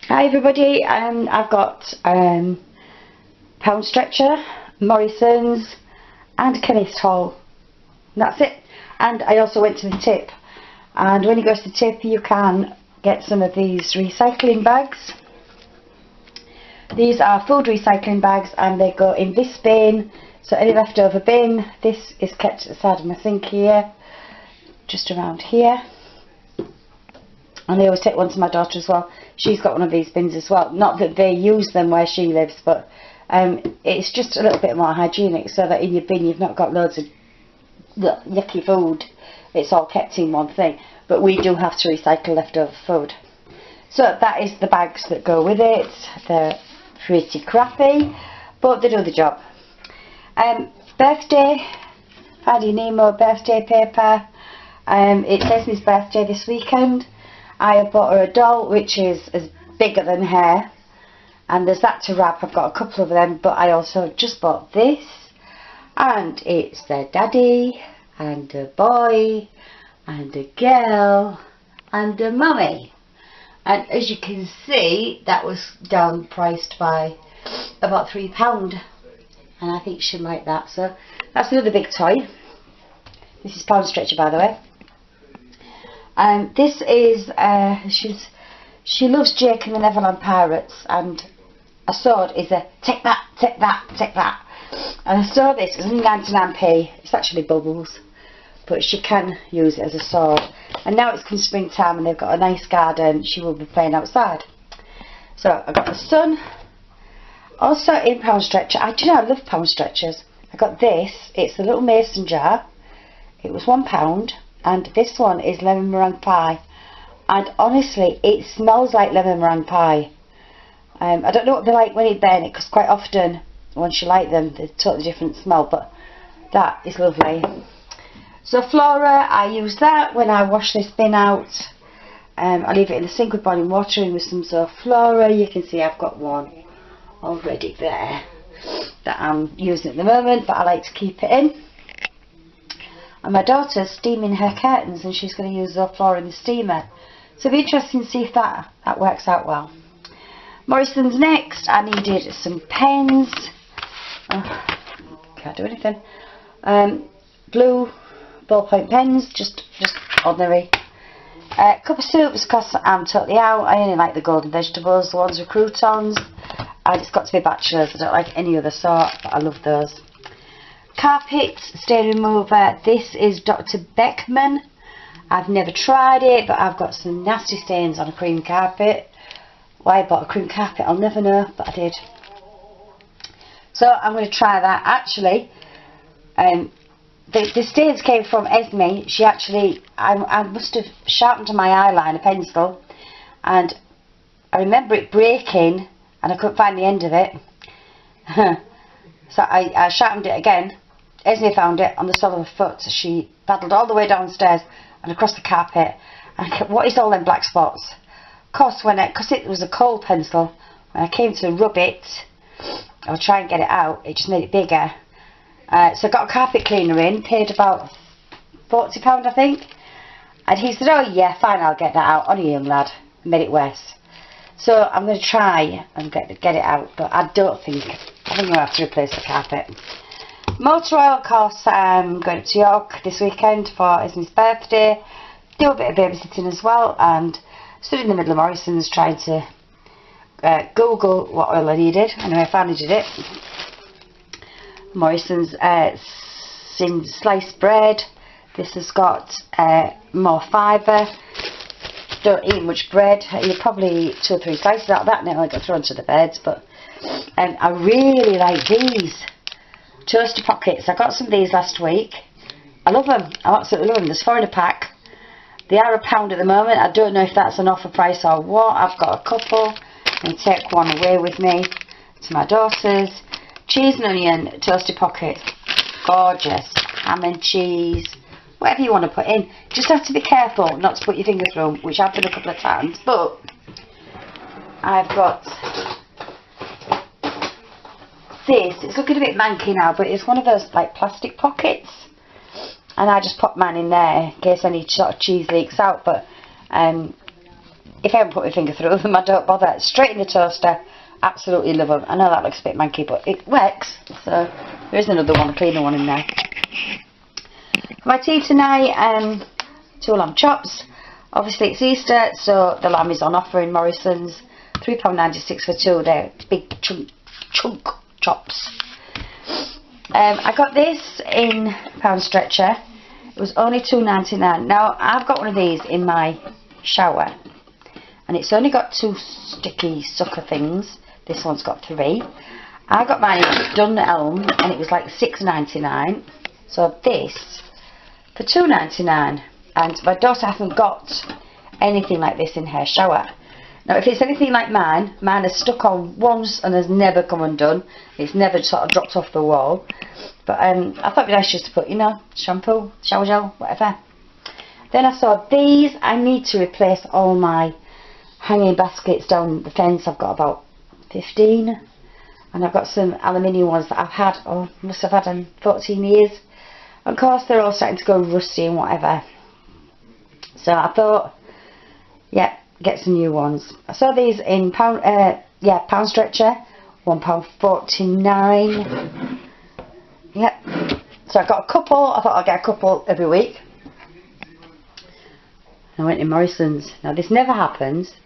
Hi everybody, I've got Poundstretcher, Morrisons and Chemist haul. That's it. And I also went to the tip, and when you go to the tip you can get some of these recycling bags. These are food recycling bags and they go in this bin, so any leftover bin, this is kept at the side of my sink here, just around here. And I always take one to my daughter as well. She's got one of these bins as well. Not that they use them where she lives, but it's just a little bit more hygienic, so that in your bin you've not got loads of yucky food. It's all kept in one thing. But we do have to recycle leftover food. So that is the bags that go with it. They're pretty crappy, but they do the job. Birthday, Finding Nemo birthday paper. It's Esme's birthday this weekend. I have bought her a doll which is as bigger than her, and there's that to wrap. I've got a couple of them, but I also just bought this, and it's their daddy and a boy and a girl and a mummy, and as you can see that was down priced by about £3, and I think she'll like that. So that's another big toy. This is Poundstretcher, by the way. This is, she loves Jake and the Neverland Pirates, and a sword is a take that, take that, take that. And I saw this, it was only 99p, it's actually bubbles, but she can use it as a sword. And now it's come springtime and they've got a nice garden, she will be playing outside. So I got the sun, also in Poundstretcher. I love Poundstretchers. I got this, it's a little mason jar, it was £1. And this one is lemon meringue pie, and honestly it smells like lemon meringue pie. I don't know what they're like when you burn it, because quite often once you light them they're totally different smell, but that is lovely. So Flora, I use that when I wash this bin out. I leave it in the sink with boiling water in with some Flora. You can see I've got one already there that I'm using at the moment, but I like to keep it in. And my daughter's steaming her curtains, and she's going to use the floor in the steamer. So it'll be interesting to see if that works out well. Morrisons next. I needed some pens. Oh, can't do anything. Blue ballpoint pens, just ordinary. Cup of soups, because I'm totally out. I only like the golden vegetables, the ones with croutons. And it's got to be Bachelors. I don't like any other sort, but I love those. Carpet stain remover. This is Dr. Beckman. I've never tried it, but I've got some nasty stains on a cream carpet. Why I bought a cream carpet I'll never know, but I did. So I'm going to try that. Actually, the stains came from Esme. She actually, I must have sharpened my eyeliner pencil, and I remember it breaking and I couldn't find the end of it. So I sharpened it again. Esme found it on the sole of her foot. She paddled all the way downstairs and across the carpet. And I kept, what is all them black spots? Of course, because it was a cold pencil, when I came to rub it, I'll try and get it out, it just made it bigger. So I got a carpet cleaner in, paid about £40 I think. And he said, oh yeah, fine, I'll get that out. On a young lad, and made it worse. So I'm going to try and get it out, but I think I'm going to have to replace the carpet. Motor oil, of course. I'm going to York this weekend for Esme's birthday. Do a bit of babysitting as well, and stood in the middle of Morrisons trying to Google what oil I needed. Anyway, I finally did it. Morrisons sliced bread. This has got more fibre. Don't eat much bread. You probably eat 2 or 3 slices out of that, and it only got thrown to the birds. But I really like these toaster pockets. I got some of these last week. I love them. I absolutely love them. There's 4 in a pack. They are £1 at the moment. I don't know if that's an offer price or what. I've got a couple. I'm going to take one away with me to my daughters. Cheese and onion toaster pockets. Gorgeous. Ham and cheese. Whatever you want to put in. Just have to be careful not to put your finger through them, which I've done a couple of times. But I've got this. It's looking a bit manky now, but it's one of those like plastic pockets, and I just pop mine in there in case any sort of cheese leaks out. But if I haven't put my finger through them, I don't bother. Straight in the toaster. Absolutely love them. I know that looks a bit manky, but it works. So there is another one, a cleaner one in there. For my tea tonight, 2 lamb chops. Obviously it's Easter, so the lamb is on offer in Morrisons. £3.96 for 2. They're big chunk chops. I got this in Poundstretcher. It was only £2.99. Now I've got one of these in my shower, and it's only got 2 sticky sucker things. This one's got 3. I got mine in Dun Elm, and it was like £6.99. So this for £2.99. And my daughter hasn't got anything like this in her shower. Now if it's anything like mine has stuck on once and has never come undone. It's never sort of dropped off the wall. But I thought it'd be nice just to put, you know, shampoo, shower gel, whatever. Then I saw these. I need to replace all my hanging baskets down the fence. I've got about 15. And I've got some aluminium ones that I've had, must have had them 14 years. Of course they're all starting to go rusty and whatever. So I thought, yeah, get some new ones. I saw these in Poundstretcher, £1.49. Yep. So I got a couple. I thought I'd get a couple every week. I went in Morrisons. Now this never happens.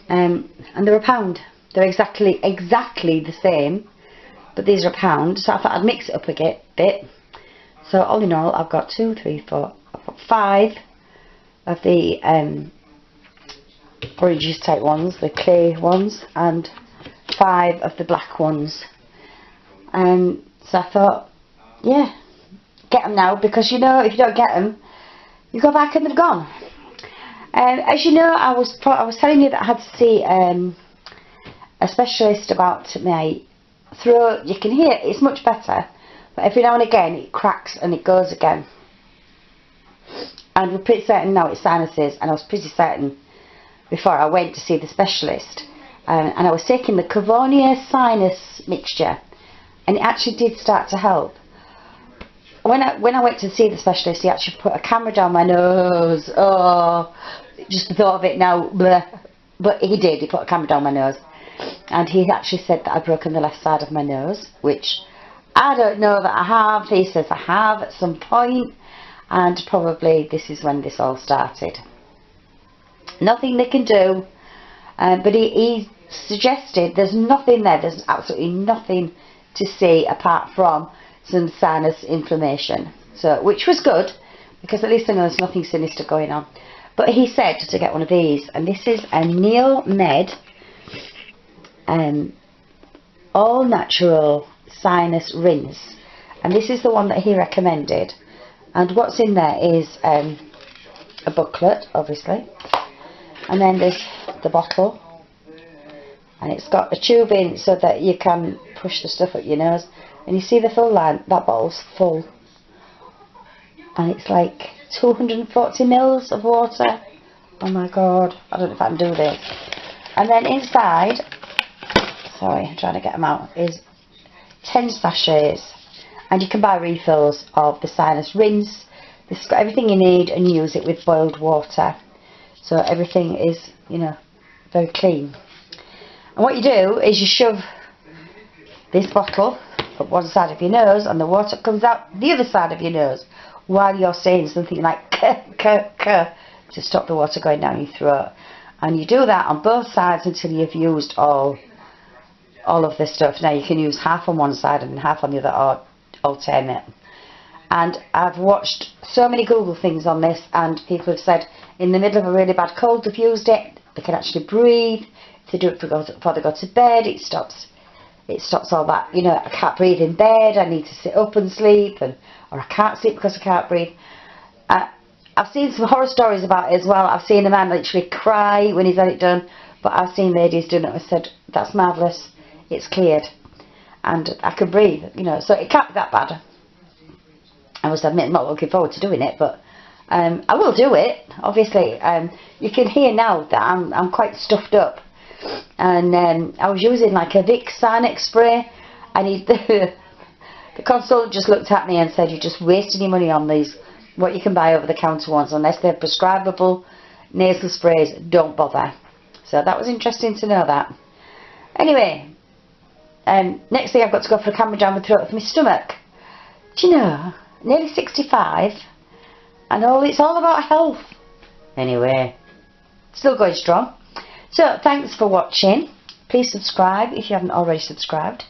And they're £1. They're exactly the same, but these are £1. So I thought I'd mix it up a bit. So all in all, I've got 2, 3, 4, I've got 5 of the orange juice type ones, the clay ones, and 5 of the black ones. So I thought, yeah, get them now, because you know if you don't get them, you go back and they're gone. As you know, I was telling you that I had to see a specialist about my throat. You can hear it's much better, but every now and again it cracks and it goes again. And we're pretty certain now it's sinuses, and I was pretty certain before I went to see the specialist. And I was taking the Cavonia sinus mixture, and it actually did start to help. When I went to see the specialist, he actually put a camera down my nose. Oh, just the thought of it now, bleh. But he did, he put a camera down my nose. And he actually said that I'd broken the left side of my nose, which I don't know that I have. He says I have at some point, and probably this is when this all started. Nothing they can do, but he suggested there's nothing there, there's absolutely nothing to see apart from some sinus inflammation, so which was good, because at least I know there's nothing sinister going on. But he said to get one of these, and this is a Neil Med all natural sinus rinse, and this is the one that he recommended. And what's in there is a booklet, obviously, and then there's the bottle, and it's got a tube in so that you can push the stuff up your nose. And you see the full line, that bottle's full, and it's like 240 mils of water. Oh my god, I don't know if I can do this. And then inside, sorry, I'm trying to get them out, is 10 sachets, and you can buy refills of the sinus rinse. This has got everything you need, and you use it with boiled water, so everything is, you know, very clean. And what you do is you shove this bottle up one side of your nose, and the water comes out the other side of your nose while you're saying something like k, k, k, to stop the water going down your throat. And you do that on both sides until you've used all of this stuff. Now you can use half on one side and half on the other, or alternate. And I've watched so many Google things on this, and people have said in the middle of a really bad cold they've used it, they can actually breathe. If they do it before they go to bed, it stops all that, you know, I can't breathe in bed, I need to sit up and sleep, or I can't sleep because I can't breathe. I've seen some horror stories about it as well. I've seen a man literally cry when he's had it done, but I've seen ladies doing it and said, that's marvellous, it's cleared, and I can breathe, you know, so it can't be that bad. I must admit I'm not looking forward to doing it, but I will do it, obviously. You can hear now that I'm quite stuffed up. And I was using like a Vicks Sinex spray, and the consultant just looked at me and said, you're just wasting your money on these, what you can buy over the counter ones, unless they're prescribable. nasal sprays, don't bother. So that was interesting to know that. Anyway, next thing I've got to go for a camera down my throat for my stomach. Do you know, nearly 65, and it's all about health. Anyway, still going strong. So thanks for watching. Please subscribe if you haven't already subscribed.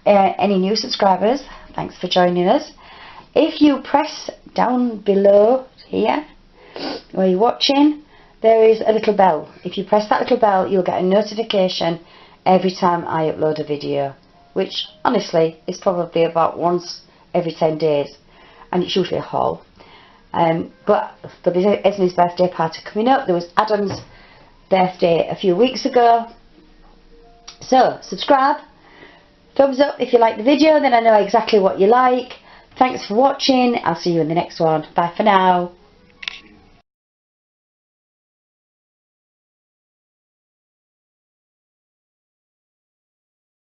Any new subscribers, thanks for joining us. If you press down below here where you're watching, there is a little bell. If you press that little bell, you'll get a notification every time I upload a video, which honestly is probably about once every 10 days, and it's usually a haul. But there'll be Esme's birthday party coming up. There was Adam's birthday a few weeks ago. So subscribe, thumbs up if you like the video, then I know exactly what you like. Thanks for watching. I'll see you in the next one. Bye for now.